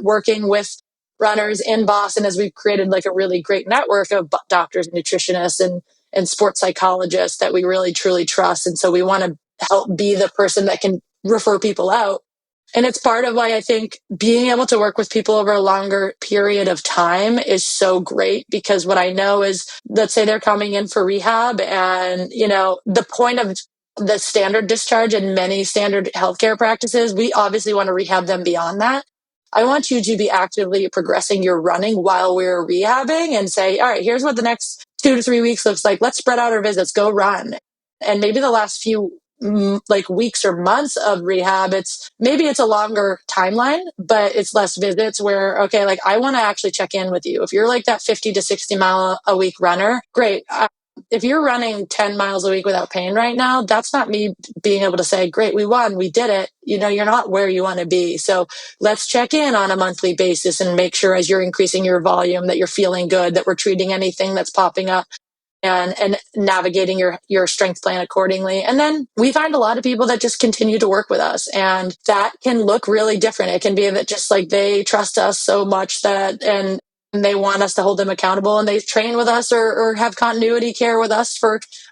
working with runners in Boston, as we've created like a really great network of doctors, nutritionists, and sports psychologists that we really truly trust. And so we want to help be the person that can refer people out. And it's part of why I think being able to work with people over a longer period of time is so great, because what I know is, let's say they're coming in for rehab and, the point of the standard discharge in many standard healthcare practices, we obviously want to rehab them beyond that. I want you to be actively progressing your running while we're rehabbing and say, all right, here's what the next 2 to 3 weeks looks like. Let's spread out our visits, go run. And maybe the last few weeks or months of rehab, it's a longer timeline, but it's less visits where, okay, I want to actually check in with you. If you're like that 50 to 60 mile a week runner, great. If you're running 10 miles a week without pain right now, that's not me being able to say, great, we won, we did it. You're not where you want to be. So let's check in on a monthly basis and make sure as you're increasing your volume that you're feeling good, that we're treating anything that's popping up and navigating your strength plan accordingly. And then we find a lot of people that just continue to work with us, and that can look really different. It can be that just they trust us so much and they want us to hold them accountable and they train with us or have continuity care with us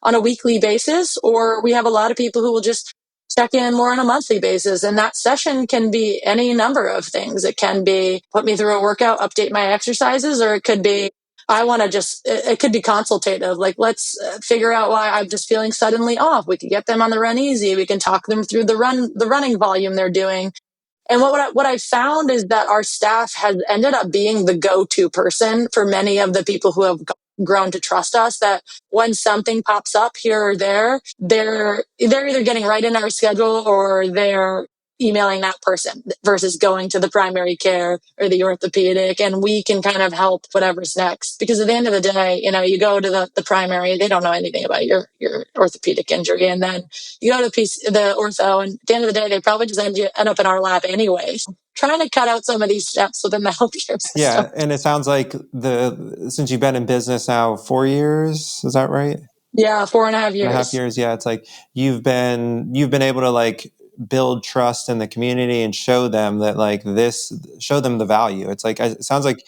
on a weekly basis. Or we have a lot of people who will just check in more on a monthly basis. And that session can be any number of things. It can be put me through a workout, update my exercises, or it could be it could be consultative. Let's figure out why I'm just feeling suddenly off. We can get them on the Run Easy. We can talk them through the running volume they're doing. And what I found is that our staff has ended up being the go-to person for many of the people who have grown to trust us that when something pops up here or there, they're either getting right in our schedule or they're emailing that person versus going to the primary care or the orthopedic, and we can kind of help whatever's next. Because at the end of the day, you go to the primary, they don't know anything about your orthopedic injury. And then you go to the ortho, and at the end of the day, they probably just end up in our lap anyway. So trying to cut out some of these steps within the healthcare system. Yeah. And it sounds like since you've been in business now 4 years, is that right? Yeah, 4.5 years. 4.5 years. Yeah. It's like you've been able to like build trust in the community and show them that show them the value. It's like, it sounds like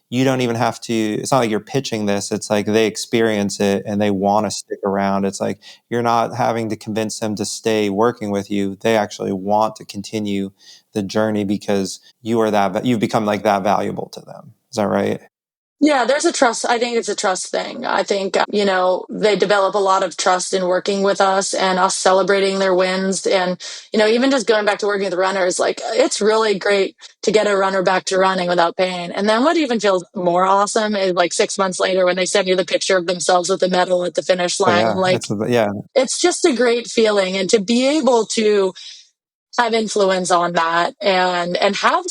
you don't even have to, it's not like you're pitching this. It's like they experience it and they want to stick around. It's like you're not having to convince them to stay working with you. They actually want to continue the journey because you've become like that valuable to them. Is that right? Yeah, there's a trust. I think it's a trust thing. I think, they develop a lot of trust in working with us and us celebrating their wins. And, even just going back to working with runners, like it's really great to get a runner back to running without pain. And then what even feels more awesome is like 6 months later when they send you the picture of themselves with the medal at the finish line. It's just a great feeling. And to be able to have influence on that and have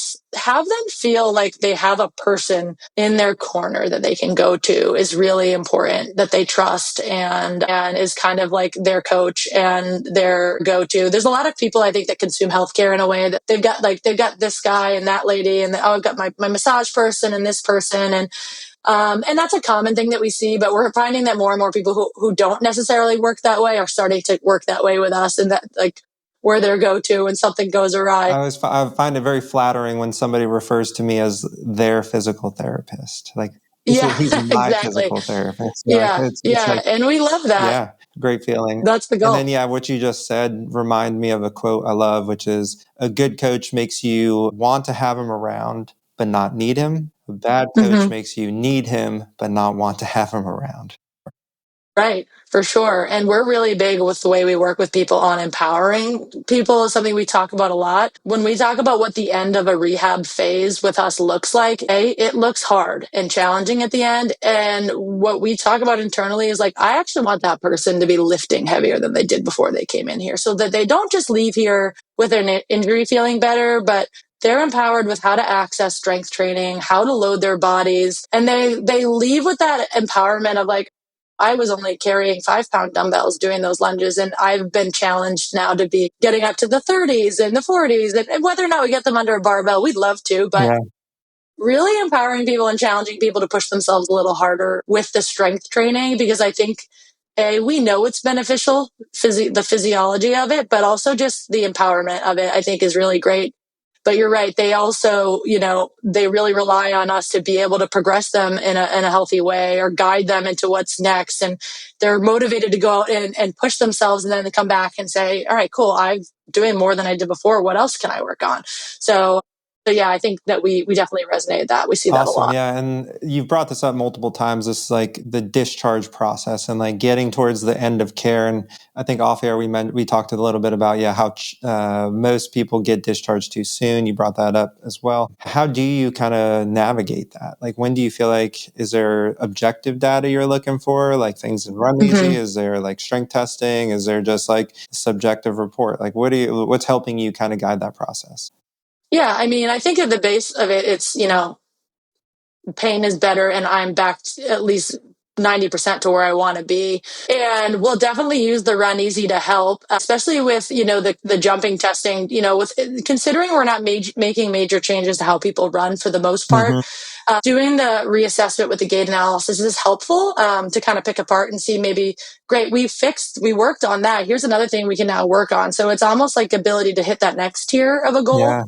them feel like they have a person in their corner that they can go to is really important, that they trust and is kind of like their coach and their go-to. There's a lot of people I think that consume healthcare in a way that they've got this guy and that lady and I've got my massage person and this person and that's a common thing that we see, but we're finding that more and more people who don't necessarily work that way are starting to work that way with us, and that like we're their go-to when something goes awry. I find it very flattering when somebody refers to me as their physical therapist. Like, he's my exactly. physical therapist. It's like, and we love that. Yeah, great feeling. That's the goal. And then, what you just said remind me of a quote I love, which is, a good coach makes you want to have him around, but not need him. A bad coach makes you need him, but not want to have him around. Right, for sure. And we're really big with the way we work with people on empowering people is something we talk about a lot. When we talk about what the end of a rehab phase with us looks like, it looks hard and challenging at the end. And what we talk about internally is like, I actually want that person to be lifting heavier than they did before they came in here so that they don't just leave here with their injury feeling better, but they're empowered with how to access strength training, how to load their bodies. And they leave with that empowerment of like, I was only carrying 5-pound dumbbells doing those lunges, and I've been challenged now to be getting up to the 30s and the 40s. And whether or not we get them under a barbell, we'd love to, but really empowering people and challenging people to push themselves a little harder with the strength training, because I think we know it's beneficial, the physiology of it, but also just the empowerment of it, I think is really great. But you're right. They also, they really rely on us to be able to progress them in a healthy way or guide them into what's next. And they're motivated to go out and push themselves and then they come back and say, all right, cool. I'm doing more than I did before. What else can I work on? So yeah, I think that we definitely resonate with that. We see that a lot. Yeah. And you've brought this up multiple times, this like the discharge process and like getting towards the end of care. And I think off air, we talked a little bit about, how most people get discharged too soon. You brought that up as well. How do you kind of navigate that? Like, when do you feel like, is there objective data you're looking for? Like things in Run Easy? Is there like strength testing? Is there just like subjective report? Like what's helping you kind of guide that process? Yeah, I mean, I think at the base of it, it's, pain is better and I'm back at least 90% to where I want to be. And we'll definitely use the Run Easy to help, especially with, the jumping testing, with considering we're not making major changes to how people run for the most part. Doing the reassessment with the gait analysis is helpful to kind of pick apart and see maybe, great, we worked on that. Here's another thing we can now work on. So it's almost like ability to hit that next tier of a goal. Yeah.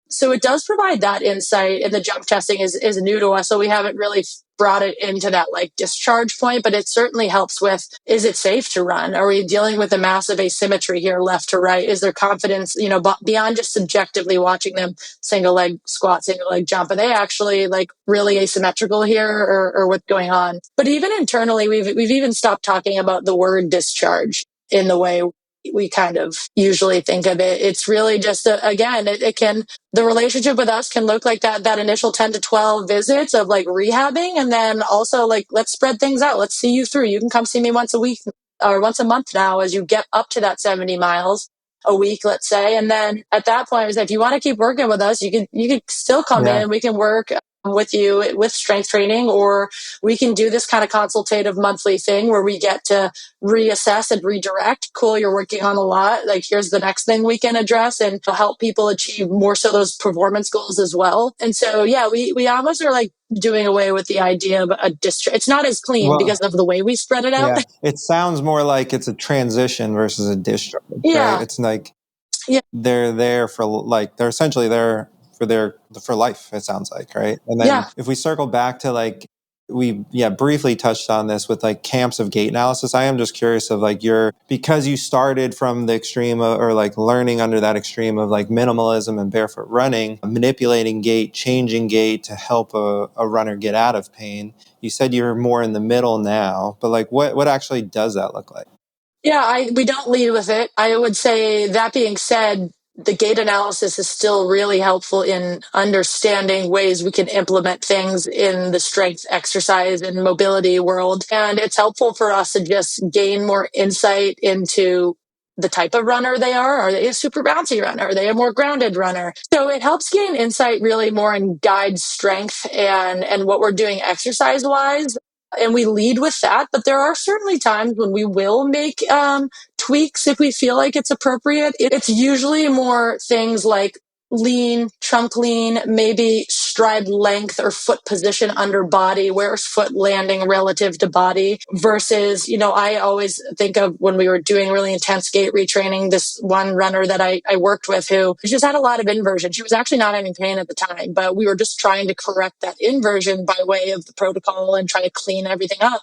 So it does provide that insight, and the jump testing is new to us. So we haven't really brought it into that like discharge point, but it certainly helps with, is it safe to run? Are we dealing with a massive asymmetry here, left to right? Is there confidence, beyond just subjectively watching them single leg squat, single leg jump? Are they actually like really asymmetrical here or what's going on? But even internally, we've even stopped talking about the word discharge in the way we kind of usually think of it. It's really just, again, the relationship with us can look like that initial 10 to 12 visits of like rehabbing. And then also like, let's spread things out. Let's see you through. You can come see me once a week or once a month now as you get up to that 70 miles a week, let's say. And then at that point, if you want to keep working with us, you can still come in. We can work with you with strength training, or we can do this kind of consultative monthly thing where we get to reassess and redirect. Cool, you're working on a lot. Like, here's the next thing we can address and help people achieve more so those performance goals as well. And so, yeah, we almost are like doing away with the idea of a discharge. It's not as clean because of the way we spread it out. Yeah, it sounds more like it's a transition versus a discharge. Yeah. Right? It's like they're there for like, they're essentially there for life, it sounds like, right? And then if we circle back to like, we briefly touched on this with like camps of gait analysis. I am just curious of like because you started from the extreme or like learning under that extreme of like minimalism and barefoot running, manipulating gait, changing gait to help a runner get out of pain. You said you're more in the middle now, but like what actually does that look like? Yeah, we don't lead with it. I would say, that being said, the gait analysis is still really helpful in understanding ways we can implement things in the strength exercise and mobility world. And it's helpful for us to just gain more insight into the type of runner they are. Are they a super bouncy runner? Are they a more grounded runner? So it helps gain insight really more in guide strength and what we're doing exercise wise. And we lead with that, but there are certainly times when we will make tweaks if we feel like it's appropriate. It's usually more things like lean, trunk lean, maybe stride length or foot position under body. Where's foot landing relative to body versus, I always think of when we were doing really intense gait retraining, this one runner that I worked with who just had a lot of inversion. She was actually not having pain at the time, but we were just trying to correct that inversion by way of the protocol and try to clean everything up.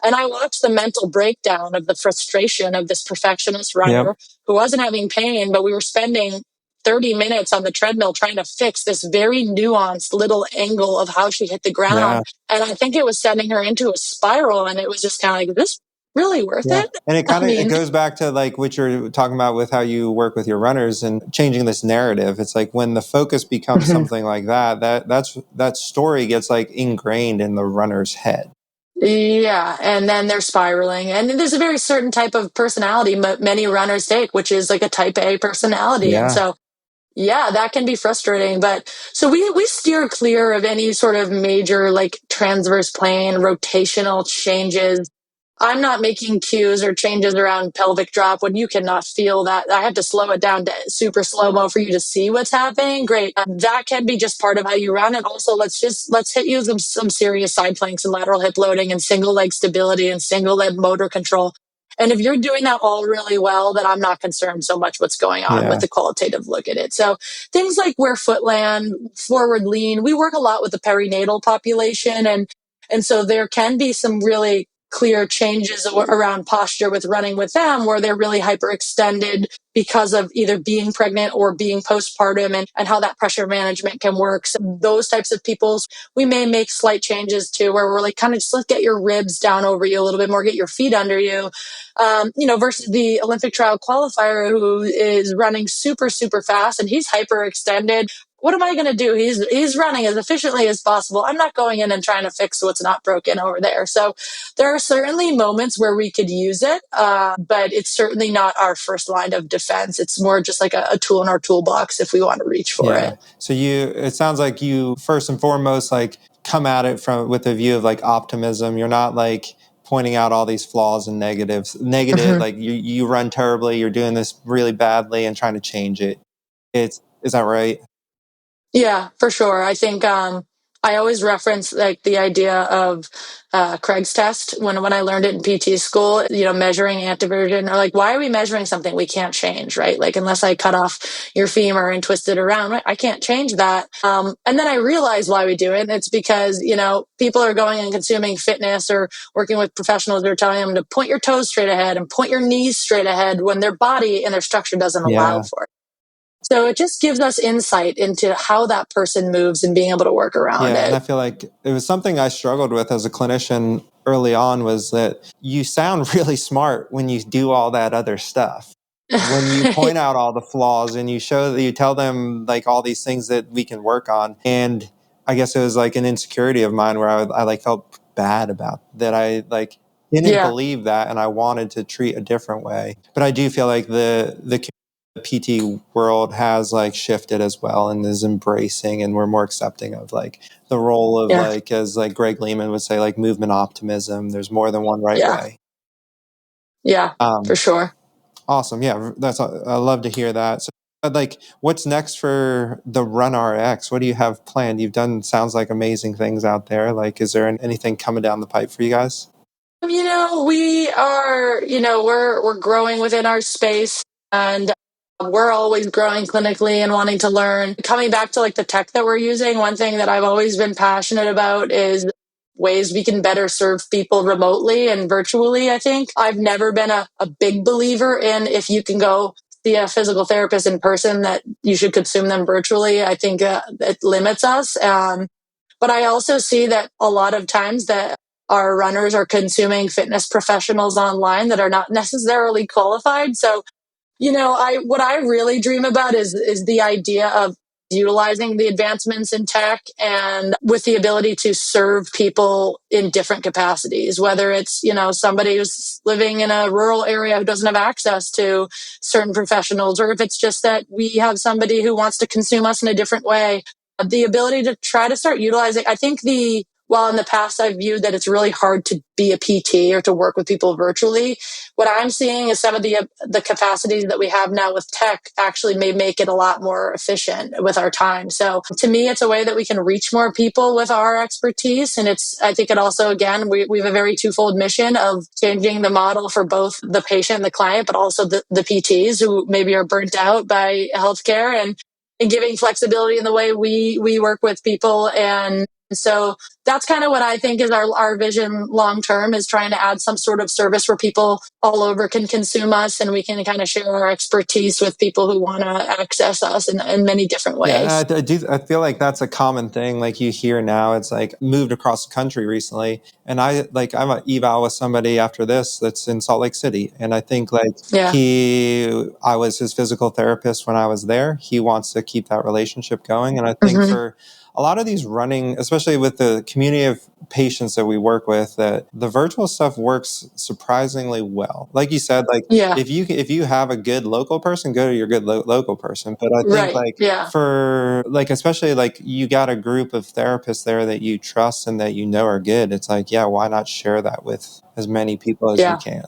And I watched the mental breakdown of the frustration of this perfectionist runner who wasn't having pain, but we were spending 30 minutes on the treadmill trying to fix this very nuanced little angle of how she hit the ground. Yeah. And I think it was sending her into a spiral, and it was just kind of like, this really worth it? And it kind of it goes back to like what you're talking about with how you work with your runners and changing this narrative. It's like when the focus becomes something like that story gets like ingrained in the runner's head. Yeah, and then they're spiraling. And there's a very certain type of personality many runners take, which is like a type A personality. Yeah. And so, that can be frustrating. But so we steer clear of any sort of major like transverse plane, rotational changes. I'm not making cues or changes around pelvic drop when you cannot feel that. I have to slow it down to super slow-mo for you to see what's happening. Great. That can be just part of how you run. And also let's hit you some serious side planks and lateral hip loading and single leg stability and single leg motor control. And if you're doing that all really well, then I'm not concerned so much what's going on with the qualitative look at it. So things like where foot land, forward lean, we work a lot with the perinatal population. And so there can be some really clear changes around posture with running with them where they're really hyperextended because of either being pregnant or being postpartum and how that pressure management can work. So those types of people, we may make slight changes to where we're like, kind of just let's get your ribs down over you a little bit more, get your feet under you, versus the Olympic trial qualifier who is running super, super fast and he's hyperextended. What am I going to do? He's running as efficiently as possible. I'm not going in and trying to fix what's not broken over there. So there are certainly moments where we could use it, but it's certainly not our first line of defense. It's more just like a tool in our toolbox if we want to reach for it. So it sounds like you first and foremost like come at it with a view of like optimism. You're not like pointing out all these flaws and negative, like you run terribly, you're doing this really badly and trying to change it. Is that right? Yeah, for sure. I think I always reference like the idea of Craig's test when I learned it in PT school, measuring anteversion, or like, why are we measuring something we can't change, right? Like, unless I cut off your femur and twist it around, right? I can't change that. And then I realized why we do it. It's because, people are going and consuming fitness or working with professionals that are telling them to point your toes straight ahead and point your knees straight ahead when their body and their structure doesn't allow for it. So it just gives us insight into how that person moves and being able to work around it. And I feel like it was something I struggled with as a clinician early on was that you sound really smart when you do all that other stuff. when you point out all the flaws and you show that you tell them like all these things that we can work on. And I guess it was like an insecurity of mine where I like felt bad about that. I like didn't Yeah. believe that, and I wanted to treat a different way. But I do feel like the PT world has like shifted as well and is embracing, and we're more accepting of like the role of Yeah. like, as like Greg Lehman would say, like movement optimism. There's more than one right Yeah. way. Yeah, for sure. Awesome. Yeah, I love to hear that. So, like, what's next for the RunRx? What do you have planned? You've done, sounds like, amazing things out there. Like, is there anything coming down the pipe for you guys? We are, we're growing within our space, and we're always growing clinically and wanting to learn. Coming back to like the tech that we're using, one thing that I've always been passionate about is ways we can better serve people remotely and virtually. I think I've never been a big believer in if you can go see a physical therapist in person that you should consume them virtually. I think it limits us. But I also see that a lot of times that our runners are consuming fitness professionals online that are not necessarily qualified. So, what I really dream about is the idea of utilizing the advancements in tech and with the ability to serve people in different capacities, whether it's, somebody who's living in a rural area who doesn't have access to certain professionals, or if it's just that we have somebody who wants to consume us in a different way. The ability to try to start utilizing, I think while in the past I've viewed that it's really hard to be a PT or to work with people virtually, what I'm seeing is some of the capacities that we have now with tech actually may make it a lot more efficient with our time. So to me, it's a way that we can reach more people with our expertise. And I think it also, again, we have a very twofold mission of changing the model for both the patient and the client, but also the PTs who maybe are burnt out by healthcare, and giving flexibility in the way we work with people. And so that's kind of what I think is our vision long term, is trying to add some sort of service where people all over can consume us, and we can kind of share our expertise with people who want to access us in many different ways. Yeah, I feel like that's a common thing. Like you hear now, it's like moved across the country recently, and I'm an eval with somebody after this that's in Salt Lake City, and I think like Yeah. I was his physical therapist when I was there. He wants to keep that relationship going, and I think for a lot of these running, especially with the community of patients that we work with, that the virtual stuff works surprisingly well. Like you said, like Yeah. if you have a good local person, go to your good local person. But I think Right. like Yeah. for like, especially like you got a group of therapists there that you trust and that you know are good. It's like, yeah, why not share that with as many people as you can?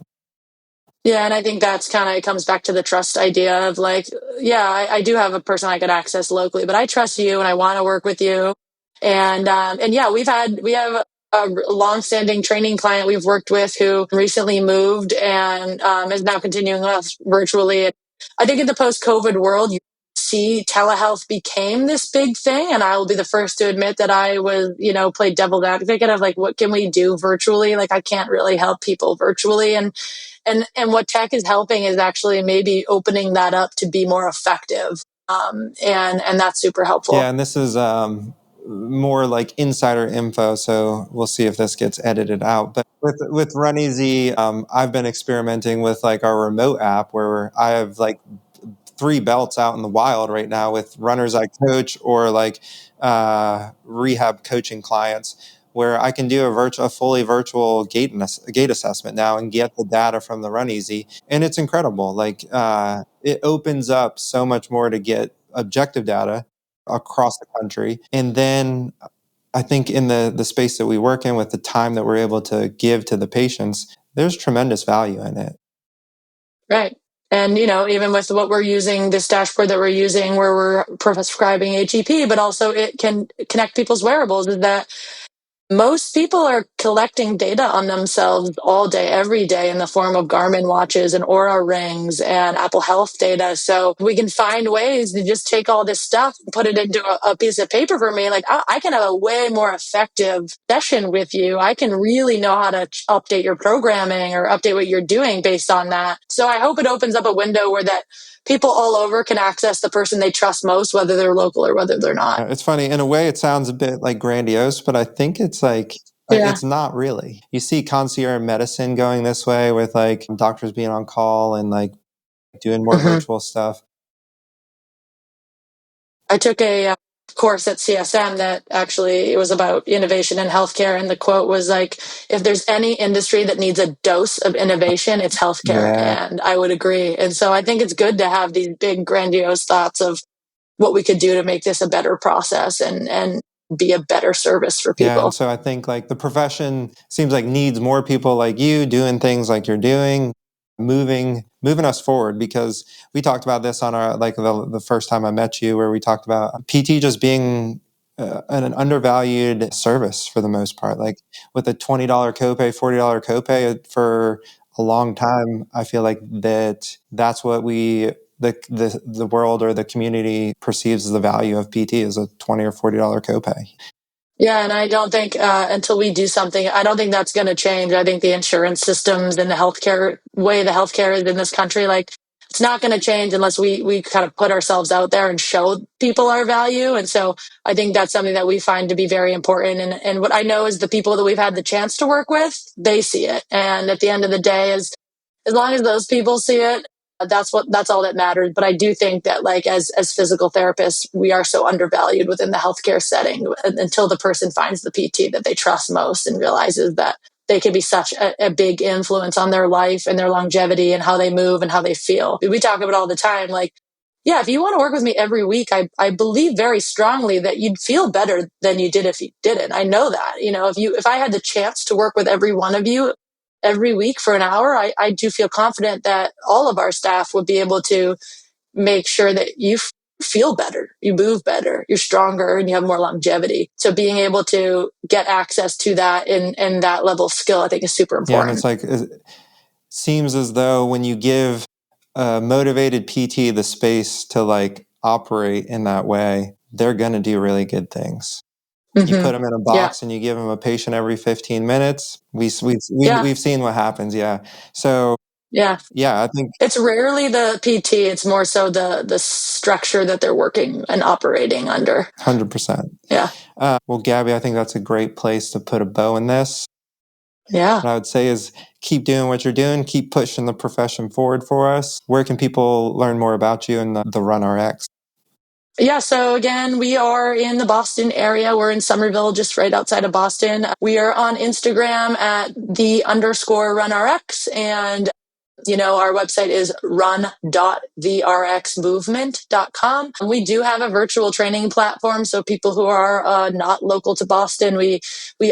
Yeah, and I think that's kind of, it comes back to the trust idea of like, yeah, I do have a person I could access locally, but I trust you and I want to work with you. And yeah, we have a long-standing training client we've worked with who recently moved and is now continuing with us virtually. I think in the post-COVID world, you see telehealth became this big thing, and I will be the first to admit that I was, played devil's advocate of like, what can we do virtually? Like, I can't really help people virtually, and what tech is helping is actually maybe opening that up to be more effective. And that's super helpful. Yeah, and this is more like insider info, so we'll see if this gets edited out. But with Run Easy, I've been experimenting with like our remote app where I have like 3 belts out in the wild right now with runners I coach or like rehab coaching clients, where I can do a fully virtual gait assessment now and get the data from the Run Easy, and it's incredible. Like it opens up so much more to get objective data across the country, and then I think in the space that we work in with the time that we're able to give to the patients, there's tremendous value in it. Right. And, even with what we're using, this dashboard that we're using where we're prescribing HEP, but also it can connect people's wearables, is that most people are collecting data on themselves all day, every day in the form of Garmin watches and Aura rings and Apple Health data. So we can find ways to just take all this stuff and put it into a piece of paper for me. Like I can have a way more effective session with you. I can really know how to update your programming or update what you're doing based on that. So I hope it opens up a window where that people all over can access the person they trust most, whether they're local or whether they're not. It's funny. In a way, it sounds a bit like grandiose, but I think it's like, it's not really. You see concierge medicine going this way with like doctors being on call and like doing more virtual stuff? I took a course at CSM that actually it was about innovation in healthcare. And the quote was like, if there's any industry that needs a dose of innovation, it's healthcare. Yeah. And I would agree. And so I think it's good to have these big grandiose thoughts of what we could do to make this a better process and be a better service for people. Yeah, and so I think like the profession seems like needs more people like you doing things like you're doing, moving us forward, because we talked about this on our like the first time I met you, where we talked about PT just being an undervalued service for the most part. Like with a $20 copay, $40 copay for a long time, I feel like that's what the world or the community perceives as the value of PT, is a $20 or $40 copay. Yeah, and I don't think until we do something, I don't think that's going to change. I think the insurance systems and the healthcare is in this country, like it's not going to change unless we kind of put ourselves out there and show people our value. And so I think that's something that we find to be very important. And what I know is the people that we've had the chance to work with, they see it. And at the end of the day, as long as those people see it, that's all that matters. But I do think that like as physical therapists, we are so undervalued within the healthcare setting until the person finds the PT that they trust most and realizes that they can be such a big influence on their life and their longevity and how they move and how they feel. We talk about it all the time. Like, yeah, if you want to work with me every week, I believe very strongly that you'd feel better than you did if you didn't. I know that, if I had the chance to work with every one of you every week for an hour, I do feel confident that all of our staff would be able to make sure that you feel better, you move better, you're stronger, and you have more longevity. So being able to get access to that and that level of skill, I think is super important. Yeah, and it's like, it seems as though when you give a motivated PT the space to like operate in that way, they're going to do really good things. Mm-hmm. You put them in a box and you give them a patient every 15 minutes. We've seen what happens. Yeah. So yeah, I think it's rarely the PT. It's more so the structure that they're working and operating under. 100%. Yeah. Well, Gabby, I think that's a great place to put a bow in this. Yeah. What I would say is keep doing what you're doing. Keep pushing the profession forward for us. Where can people learn more about you and the RunRx? Yeah, so again, we are in the Boston area. We're in Somerville, just right outside of Boston. We are on Instagram at _RunRx, and our website is run.therxmovement.com. We do have a virtual training platform. So people who are not local to Boston, we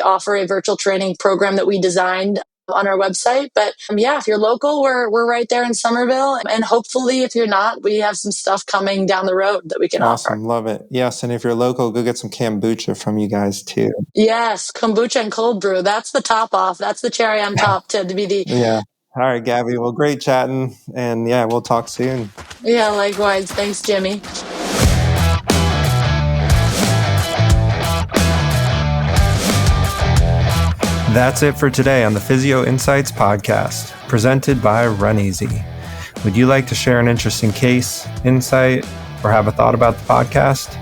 offer a virtual training program that we designed on our website. But if you're local, we're right there in Somerville. And hopefully, if you're not, we have some stuff coming down the road that we can offer. Awesome. Love it. Yes. And if you're local, go get some kombucha from you guys too. Yes. Kombucha and cold brew. That's the top off. That's the cherry on top to be the... Yeah. All right, Gabby. Well, great chatting. And yeah, we'll talk soon. Yeah, likewise. Thanks, Jimmy. That's it for today on the Physio Insights podcast, presented by RunEasy. Would you like to share an interesting case, insight, or have a thought about the podcast?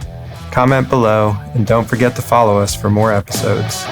Comment below, and don't forget to follow us for more episodes.